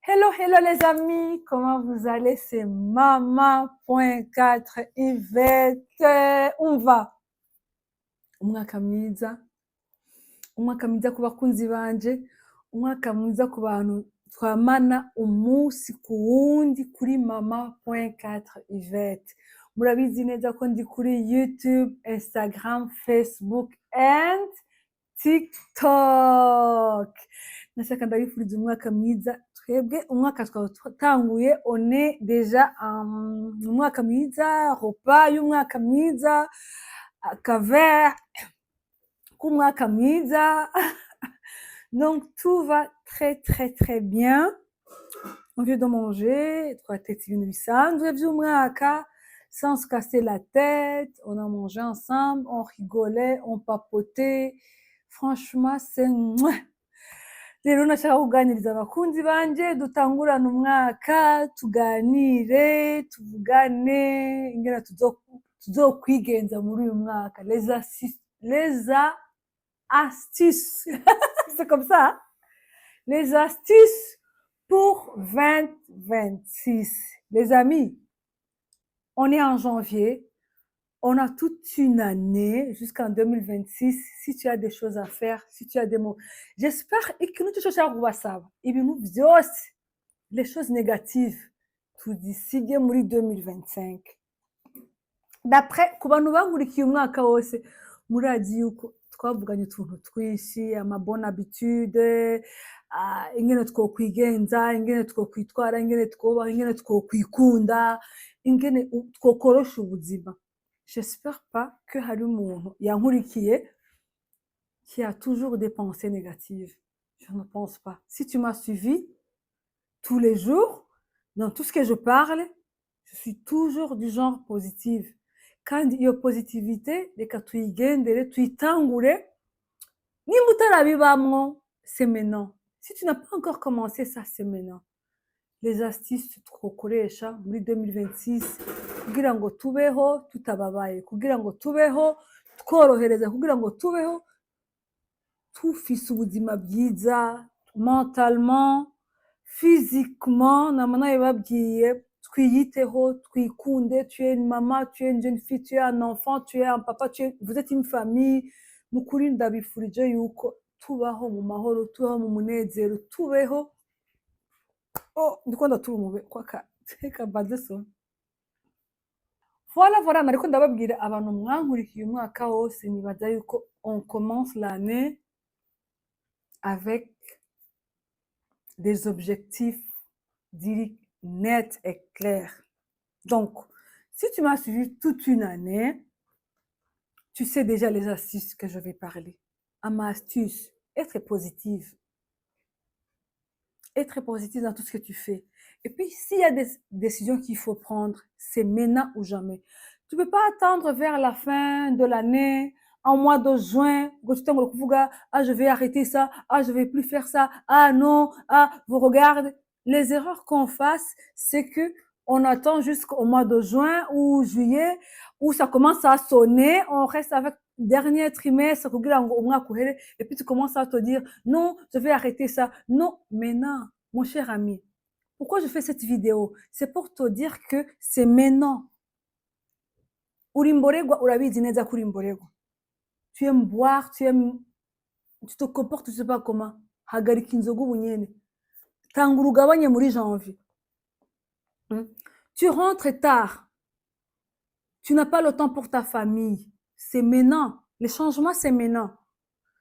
Hello, hello les amis, comment vous allez? C'est Mama.4 Yvette. On va. Umwaka mwiza ku bakunzi banje, umwaka mwiza ku bantu twamana umunsi ku wundi kuri Mama.4 Yvette. Murabizi neza ko ndi kuri YouTube, Instagram, Facebook and TikTok. Nashaka ndabifuriza umwaka mwiza. Twebwe umwaka twatanguye one deja umwaka mwiza, repas y'umwaka mwiza, cover k'umwaka mwiza. Donc tout va très bien. On vient de manger, twatetse ibintu bisanzwe by'umwaka sans se casser la tête. On a mangé ensemble, on rigolait, on papotait. Franchement, c'est rero nashaka kuganiriza abakunzi banje dutangurana umwaka tuganire tuvugane ingene tuzokwigenza muri uyu mwaka les astuces c'est comme ça hein? Les astuces pour 2026 les amis, on est en janvier. On a toute une année jusqu'en 2026. Si tu as des choses à faire, si tu as des mots. J'espère que nous touchons les choses négatives. Tout d'ici bien 2025. D'après, kubantu bankurikiye umwaka wose murazi yuko twavuganye utuntu twinshi ama bonne habitude ingene twokwigenza ingene twokwitwara ingene twobaho ingene twokwikunda ingene twokorosha ubuzima. J'espère pas que hari umuntu yankurikiye qui a toujours des pensées négatives. Je ne pense pas. Si tu m'as suivi tous les jours, dans tout ce que je parle, je suis toujours du genre positive. Quand il y a positivité, reka tuyigendere, tuyitangure. Nimba utarabibamwo, c'est maintenant. Si tu n'as pas encore commencé ça, c'est maintenant. Les astuces twokoresha muri 2026 kugira ngo tubeho tutababaye, kugira ngo tubeho tworohereza, kugira ngo tubeho tufise ubuzima bwiza mentalement, physiquement. Namana yababwiye twiyiteho, twikunde. Tu es une maman, tu es une jeune fille, tu es un enfant, tu es un papa, vous êtes une famille. Mukuri ndabifurije yuko tubaho mu mahoro, tubaho mu munezero, tubeho. Oh, ndiko ndatumube kwaka teka badeso. Voilà, nariko ndababwira abantu mwankurikiye umwaka wose nibaza yuko on commence l'année avec des objectifs nets et clairs. Donc, si tu m'as suivi toute une année, tu sais déjà les astuces que je vais parler. À ma astuce, être positive. Être positive dans tout ce que tu fais. Et puis, s'il y a des décisions qu'il faut prendre, c'est maintenant ou jamais. Tu ne peux pas attendre vers la fin de l'année, en mois de juin, je vais arrêter ça, je vais plus faire ça, non, vous regardez. Les erreurs qu'on fasse, c'est que on attend jusqu'au mois de juin ou juillet, où ça commence à sonner, on reste avec le dernier trimestre, et puis tu commences à te dire, non, je vais arrêter ça. Non, maintenant, mon cher ami, pourquoi je fais cette vidéo? C'est pour te dire que c'est maintenant. Urimboregwa, urabizi neza ko urimboregwa. Tu aimes boire, tu te comportes, je sais pas comment. Hagarika inzoga ubunyene. Tangura ugabanye muri janvier. Tu rentres tard. Tu n'as pas le temps pour ta famille. C'est maintenant. Les changements, c'est maintenant.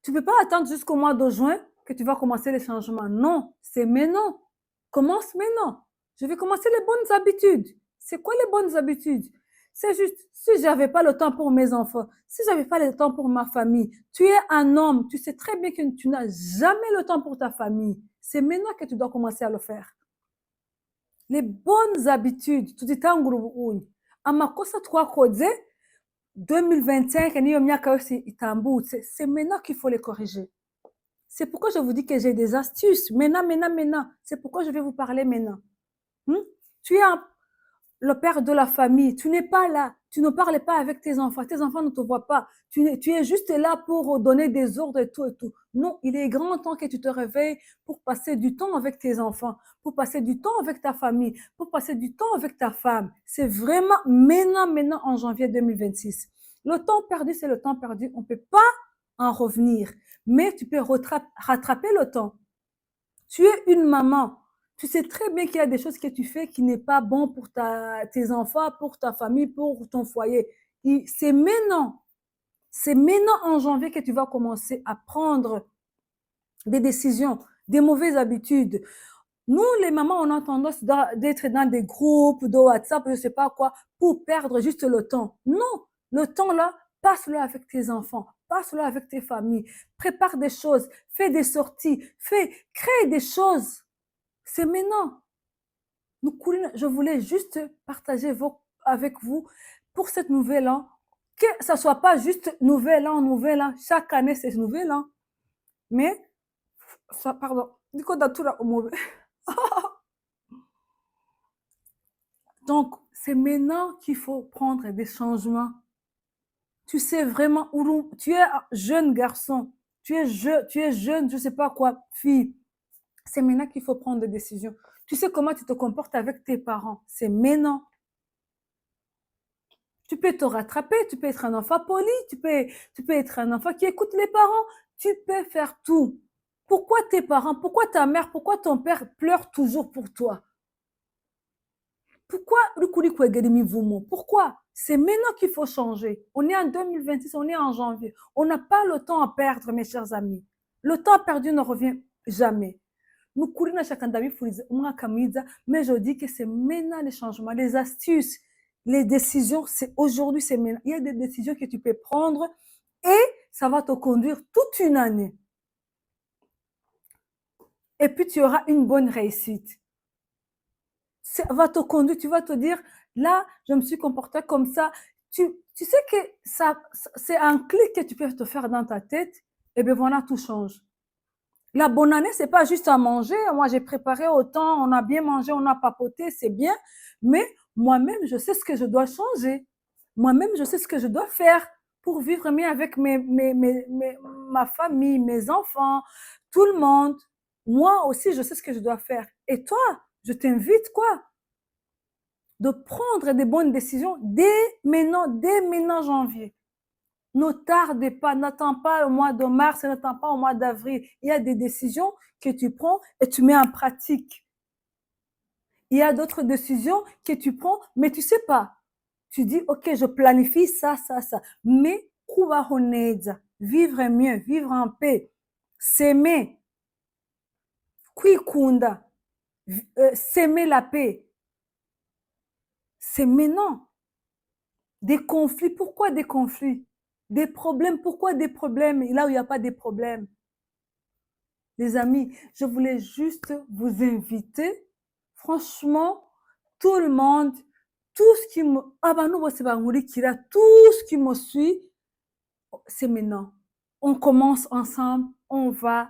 Tu ne peux pas attendre jusqu'au mois de juin que tu vas commencer les changements. Non, c'est maintenant. Commence maintenant. Je vais commencer les bonnes habitudes. C'est quoi les bonnes habitudes? C'est juste, si je n'avais pas le temps pour mes enfants, si je n'avais pas le temps pour ma famille, tu es un homme, tu sais très bien que tu n'as jamais le temps pour ta famille. C'est maintenant que tu dois commencer à le faire. Les bonnes habitudes, tu dis amakosa twakoze 2025 niyo myaka yose itambutse, c'est maintenant qu'il faut les corriger. C'est pourquoi je vous dis que j'ai des astuces. Maintenant. C'est pourquoi je vais vous parler maintenant. Tu es le père de la famille. Tu n'es pas là. Tu ne parles pas avec tes enfants. Tes enfants ne te voient pas. Tu es juste là pour donner des ordres et tout et tout. Non, il est grand temps que tu te réveilles pour passer du temps avec tes enfants, pour passer du temps avec ta famille, pour passer du temps avec ta femme. C'est vraiment maintenant en janvier 2026. Le temps perdu, c'est le temps perdu. On ne peut pas en revenir. Mais tu peux rattraper le temps. Tu es une maman. Tu sais très bien qu'il y a des choses que tu fais qui n'est pas bon pour tes enfants, pour ta famille, pour ton foyer. C'est maintenant en janvier que tu vas commencer à prendre des décisions, des mauvaises habitudes. Nous, les mamans, on a tendance d'être dans des groupes de WhatsApp, je ne sais pas quoi, pour perdre juste le temps. Non, le temps là, passe-le avec tes enfants, passe-le avec tes familles, prépare des choses, fais des sorties, crée des choses. C'est maintenant. Je voulais juste partager avec vous pour cette nouvelle an, que ça ne soit pas juste nouvel an, chaque année c'est nouvel an, mais, ça, pardon, du coup, dans tout là, au mauvais. Donc, c'est maintenant qu'il faut prendre des changements. Tu sais vraiment où tu es jeune garçon, tu es jeune, je ne sais pas quoi, fille. C'est maintenant qu'il faut prendre des décisions. Tu sais comment tu te comportes avec tes parents. C'est maintenant. Tu peux te rattraper, tu peux être un enfant poli, tu peux être un enfant qui écoute les parents. Tu peux faire tout. Pourquoi tes parents, pourquoi ta mère, pourquoi ton père pleure toujours pour toi? Pourquoi Pourquoi? C'est maintenant qu'il faut changer. On est en 2026, on est en janvier. On n'a pas le temps à perdre, mes chers amis. Le temps perdu ne revient jamais. Mais je dis que c'est maintenant les changements, les astuces, les décisions, c'est aujourd'hui, c'est maintenant. Il y a des décisions que tu peux prendre et ça va te conduire toute une année. Et puis tu auras une bonne réussite. Ça va te conduire, tu vas te dire, là, je me suis comportée comme ça. Tu sais que c'est un clic que tu peux te faire dans ta tête, et bien voilà, tout change. La bonne année, c'est pas juste à manger. Moi, j'ai préparé autant, on a bien mangé, on a papoté, c'est bien. Mais moi-même, je sais ce que je dois changer. Moi-même, je sais ce que je dois faire pour vivre mieux avec ma famille, mes enfants, tout le monde. Moi aussi, je sais ce que je dois faire. Et toi, je t'invite quoi? De prendre des bonnes décisions dès maintenant janvier. Ne tarde pas, n'attends pas au mois de mars, n'attends pas au mois d'avril. Il y a des décisions que tu prends et tu mets en pratique. Il y a d'autres décisions que tu prends, mais tu sais pas. Tu dis, ok, je planifie ça. Mais, vivre mieux, vivre en paix, s'aimer, s'aimer la paix. C'est maintenant. Des conflits, pourquoi des conflits? Des problèmes, pourquoi des problèmes? Et là où il n'y a pas de problèmes. Les amis, je voulais juste vous inviter. Franchement, tout le monde, tout ce qui me... tout ce qui me suit, c'est maintenant. On commence ensemble, on va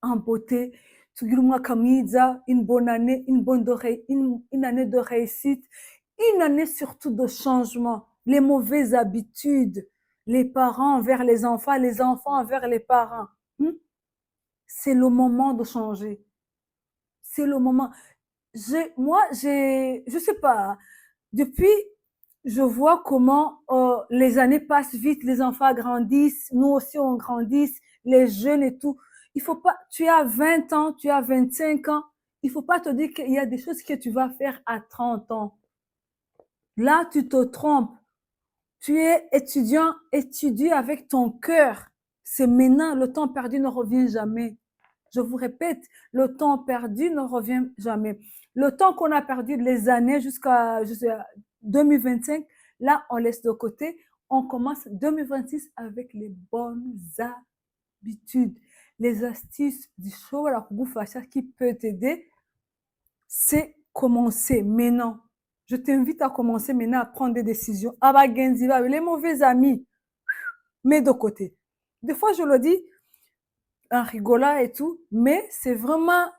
en beauté. Une bonne année, une année de réussite, une année surtout de changement. Les mauvaises habitudes, les parents envers les enfants envers les parents. C'est le moment de changer. C'est le moment. Je sais pas, depuis, je vois comment les années passent vite, les enfants grandissent, nous aussi on grandit, les jeunes et tout. Il faut pas, tu as 20 ans, tu as 25 ans, il faut pas te dire qu'il y a des choses que tu vas faire à 30 ans. Là, tu te trompes. Tu es étudiant, étudie avec ton cœur. C'est maintenant, le temps perdu ne revient jamais. Je vous répète, le temps perdu ne revient jamais. Le temps qu'on a perdu, les années jusqu'à 2025, là, on laisse de côté. On commence 2026 avec les bonnes habitudes, les astuces du show qui peut t'aider. C'est commencer maintenant. Je t'invite à commencer maintenant à prendre des décisions. Les mauvais amis, mets de côté. Des fois, je le dis en rigolant et tout, mais c'est vraiment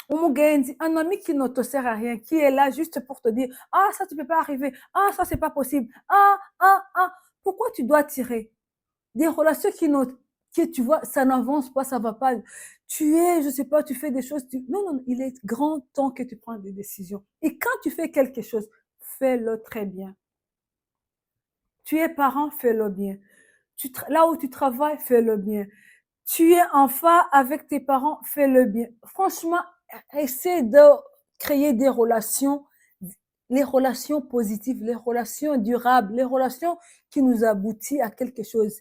Un ami qui ne te sert à rien, qui est là juste pour te dire, ah, ça, tu ne peux pas arriver. Ah, ça, c'est pas possible. Ah, ah, ah. Pourquoi tu dois tirer? Des relations que tu vois, ça n'avance pas, ça va pas. Tu es, je sais pas, tu fais des choses. Non, non, il est grand temps que tu prennes des décisions. Et quand tu fais quelque chose, fais-le très bien. Tu es parent, fais-le bien. Là où tu travailles, fais-le bien. Tu es enfant avec tes parents, fais-le bien. Franchement, essaie de créer des relations, les relations positives, les relations durables, les relations qui nous aboutissent à quelque chose.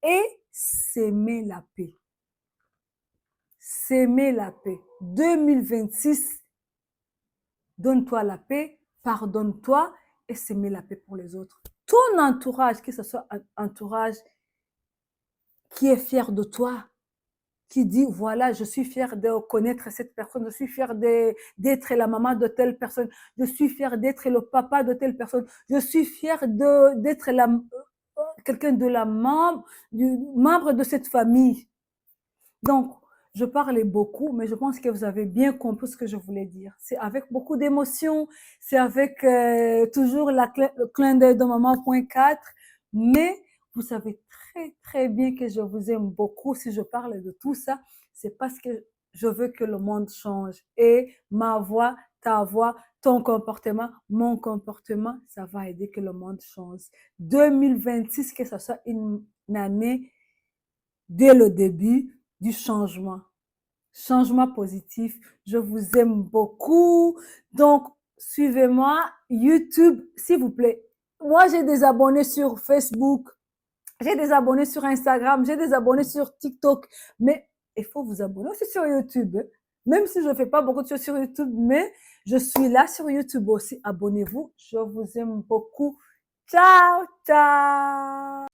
Et s'aimer la paix. S'aimer la paix. 2026, donne-toi la paix, pardonne-toi et s'aimer la paix pour les autres. Ton entourage, que ce soit un entourage qui est fier de toi, qui dit, voilà, je suis fier de connaître cette personne, je suis fier d'être la maman de telle personne, je suis fier d'être le papa de telle personne, je suis fier d'être quelqu'un de du membre de cette famille. Donc, je parlais beaucoup, mais je pense que vous avez bien compris ce que je voulais dire. C'est avec beaucoup d'émotion, c'est avec toujours le clin d'œil de maman.4, mais vous savez très, très bien que je vous aime beaucoup. Si je parle de tout ça, c'est parce que je veux que le monde change. Et ma voix, ta voix, ton comportement, mon comportement, ça va aider que le monde change. 2026, que ce soit une année dès le début du changement. Changement positif. Je vous aime beaucoup. Donc, suivez-moi. YouTube, s'il vous plaît. Moi, j'ai des abonnés sur Facebook. J'ai des abonnés sur Instagram. J'ai des abonnés sur TikTok. Mais il faut vous abonner aussi sur YouTube. Même si je ne fais pas beaucoup de choses sur YouTube, mais je suis là sur YouTube aussi. Abonnez-vous. Je vous aime beaucoup. Ciao, ciao.